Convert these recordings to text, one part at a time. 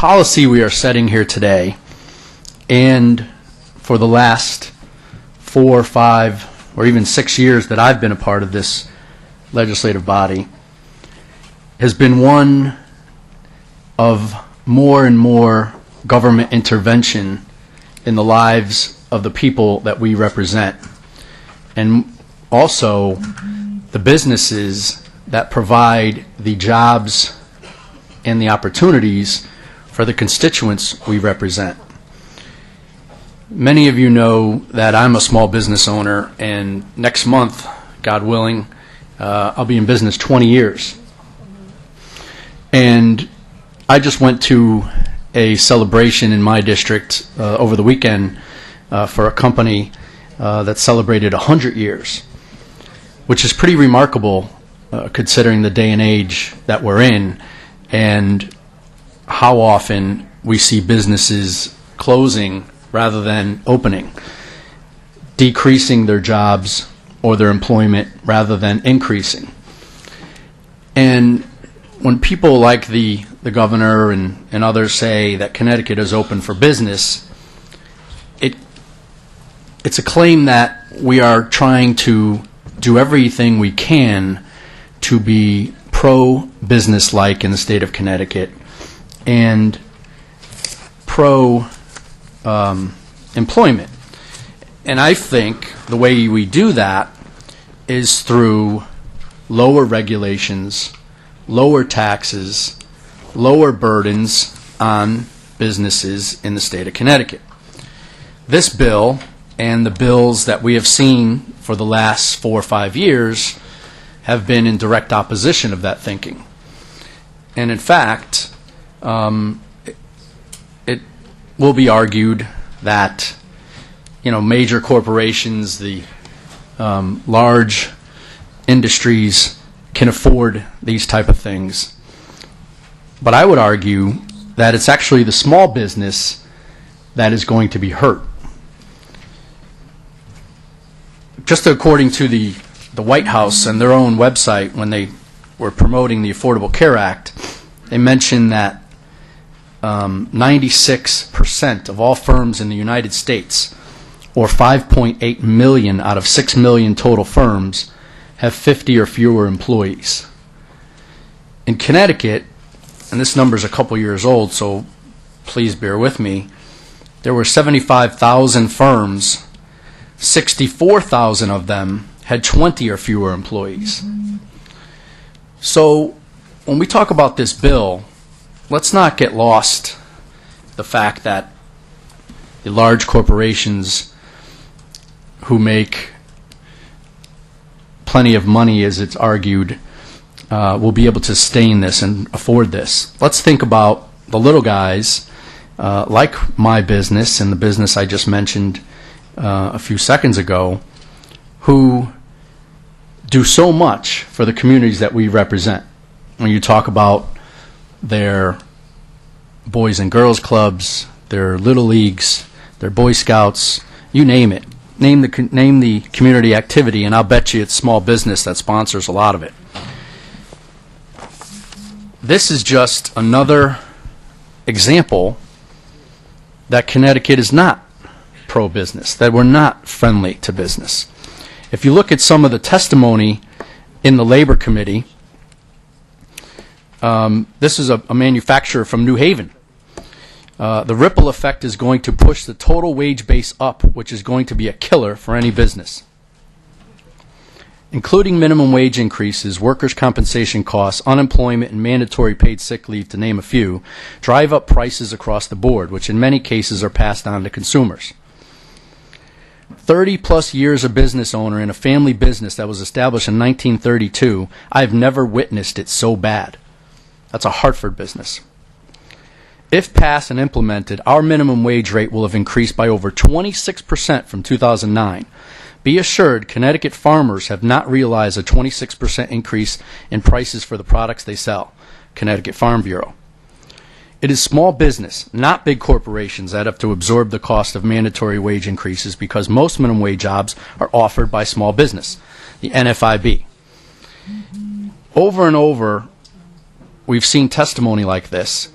policy we are setting here today, and for the last 4, 5, or even 6 years that I've been a part of this legislative body, has been one of more and more government intervention in the lives of the people that we represent, and also the businesses that provide the jobs and the opportunities for the constituents we represent. Many of you know that I'm a small business owner, and next month, God willing, I'll be in business 20 years. And I just went to a celebration in my district over the weekend for a company that celebrated 100 years, which is pretty remarkable considering the day and age that we're in and how often we see businesses closing rather than opening, decreasing their jobs or their employment rather than increasing. And when people like the governor and others say that Connecticut is open for business, it's a claim that we are trying to do everything we can to be pro-business-like in the state of Connecticut and pro-employment. And I think the way we do that is through lower regulations, lower taxes, lower burdens on businesses in the state of Connecticut. This bill and the bills that we have seen for the last 4 or 5 years have been in direct opposition of that thinking. And in fact, it will be argued that major corporations, the large industries can afford these type of things. But I would argue that it's actually the small business that is going to be hurt. Just according to the White House and their own website, when they were promoting the Affordable Care Act, they mentioned that 96% of all firms in the United States, or 5.8 million out of 6 million total firms, have 50 or fewer employees. In Connecticut, and this number is a couple years old, so please bear with me, there were 75,000 firms. 64,000 of them had 20 or fewer employees. So when we talk about this bill, let's not get lost the fact that the large corporations who make plenty of money, as it's argued, will be able to sustain this and afford this. Let's think about the little guys, like my business and the business I just mentioned a few seconds ago, who do so much for the communities that we represent. When you talk about their boys and girls clubs, their little leagues, their Boy Scouts, you name it. Name the community activity, and I'll bet you it's small business that sponsors a lot of it. This is just another example that Connecticut is not pro-business, that we're not friendly to business. If you look at some of the testimony in the Labor Committee, this is a manufacturer from New Haven. The ripple effect is going to push the total wage base up, which is going to be a killer for any business. Including minimum wage increases, workers' compensation costs, unemployment, and mandatory paid sick leave, to name a few, drive up prices across the board, which in many cases are passed on to consumers. 30-plus years a business owner in a family business that was established in 1932, I've never witnessed it so bad. That's a Hartford business. If passed and implemented, our minimum wage rate will have increased by over 26% from 2009. Be assured, Connecticut farmers have not realized a 26% increase in prices for the products they sell. Connecticut Farm Bureau. It is small business, not big corporations, that have to absorb the cost of mandatory wage increases, because most minimum wage jobs are offered by small business, the NFIB. Over and over, we've seen testimony like this,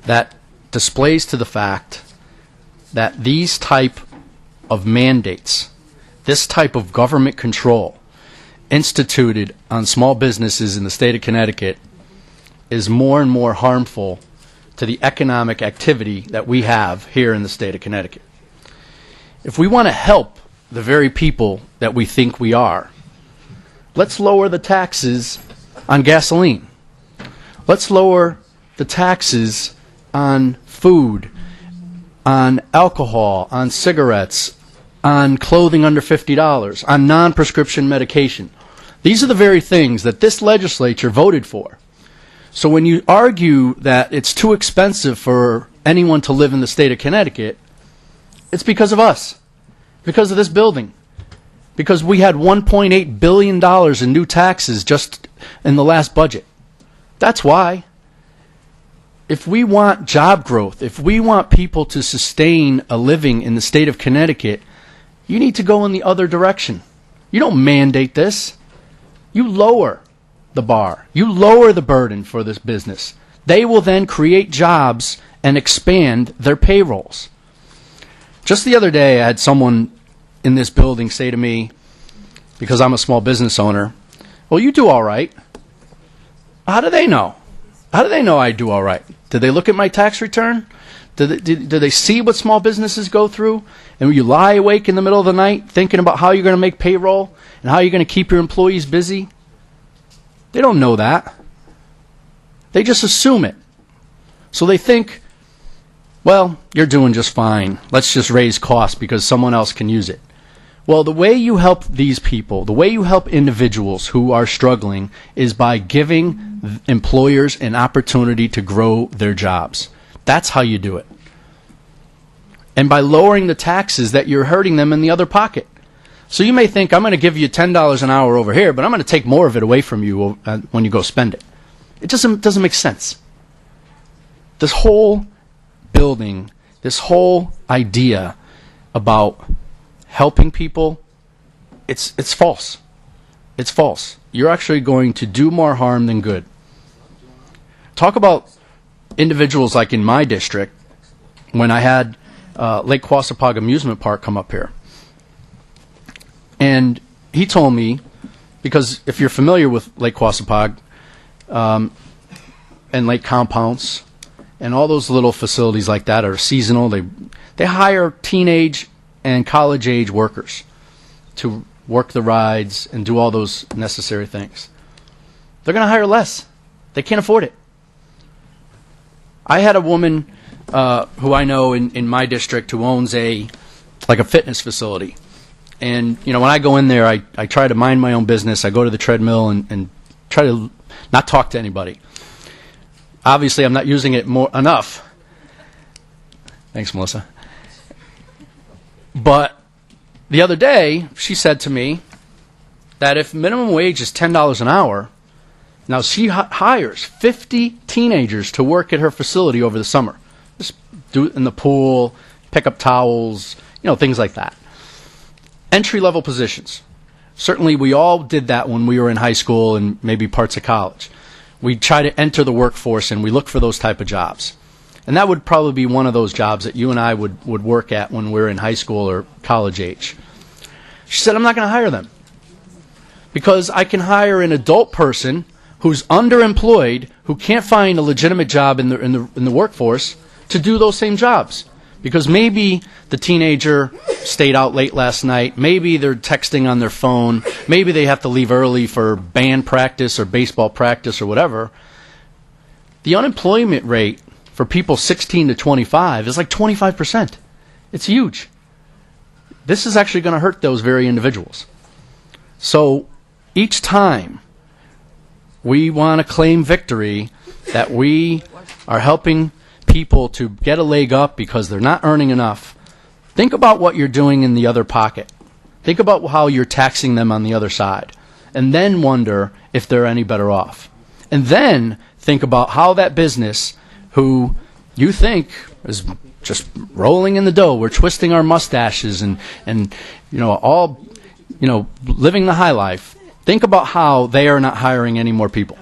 that displays to the fact that these type of mandates, this type of government control instituted on small businesses in the state of Connecticut is more and more harmful to the economic activity that we have here in the state of Connecticut. If we want to help the very people that we think we are, let's lower the taxes on gasoline. Let's lower the taxes on food, on alcohol, on cigarettes, on clothing under $50, on non-prescription medication. These are the very things that this legislature voted for. So when you argue that it's too expensive for anyone to live in the state of Connecticut, it's because of us, because of this building, because we had $1.8 billion in new taxes just in the last budget. That's why. If we want job growth, if we want people to sustain a living in the state of Connecticut, you need to go in the other direction. You don't mandate this. You lower the bar. You lower the burden for this business. They will then create jobs and expand their payrolls. Just the other day, I had someone in this building say to me, because I'm a small business owner, well, you do all right. How do they know? How do they know I do all right? Did they look at my tax return? Do they see what small businesses go through? And you lie awake in the middle of the night thinking about how you're going to make payroll and how you're going to keep your employees busy? They don't know that. They just assume it. So they think, well, you're doing just fine. Let's just raise costs because someone else can use it. Well, the way you help these people, the way you help individuals who are struggling is by giving employers an opportunity to grow their jobs. That's how you do it. And by lowering the taxes that you're hurting them in the other pocket. So you may think, I'm going to give you $10 an hour over here, but I'm going to take more of it away from you when you go spend it. It doesn't make sense. This whole building, this whole idea about helping people, it's false. It's false. You're actually going to do more harm than good. Talk about individuals like in my district, when I had Lake Quassapag Amusement Park come up here. And he told me, because if you're familiar with Lake Quassapag and Lake Compounce and all those little facilities like that are seasonal, they hire teenage and college-age workers to work the rides and do all those necessary things. They're going to hire less. They can't afford it. I had a woman who I know in my district who owns a fitness facility. And, when I go in there, I try to mind my own business. I go to the treadmill and try to not talk to anybody. Obviously, I'm not using it enough. Thanks, Melissa. But the other day, she said to me that if minimum wage is $10 an hour, now she hires 50 teenagers to work at her facility over the summer. Just do it in the pool, pick up towels, things like that. Entry-level positions. Certainly we all did that when we were in high school and maybe parts of college. We try to enter the workforce and we look for those type of jobs. And that would probably be one of those jobs that you and I would work at when we're in high school or college age. She said, I'm not going to hire them because I can hire an adult person who's underemployed, who can't find a legitimate job in the workforce to do those same jobs. Because maybe the teenager stayed out late last night, maybe they're texting on their phone, maybe they have to leave early for band practice or baseball practice or whatever. The unemployment rate for people 16 to 25 is like 25%. It's huge. This is actually going to hurt those very individuals. So each time we want to claim victory that we are helping people to get a leg up because they're not earning enough, think about what you're doing in the other pocket. Think about how you're taxing them on the other side. And then wonder if they're any better off. And then think about how that business, who you think is just rolling in the dough, we're twisting our mustaches and all living the high life. Think about how they are not hiring any more people.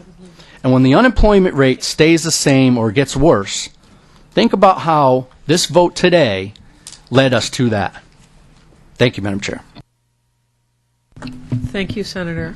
And when the unemployment rate stays the same or gets worse, Think about how this vote today led us to that. Thank you, Madam Chair. Thank you, Senator.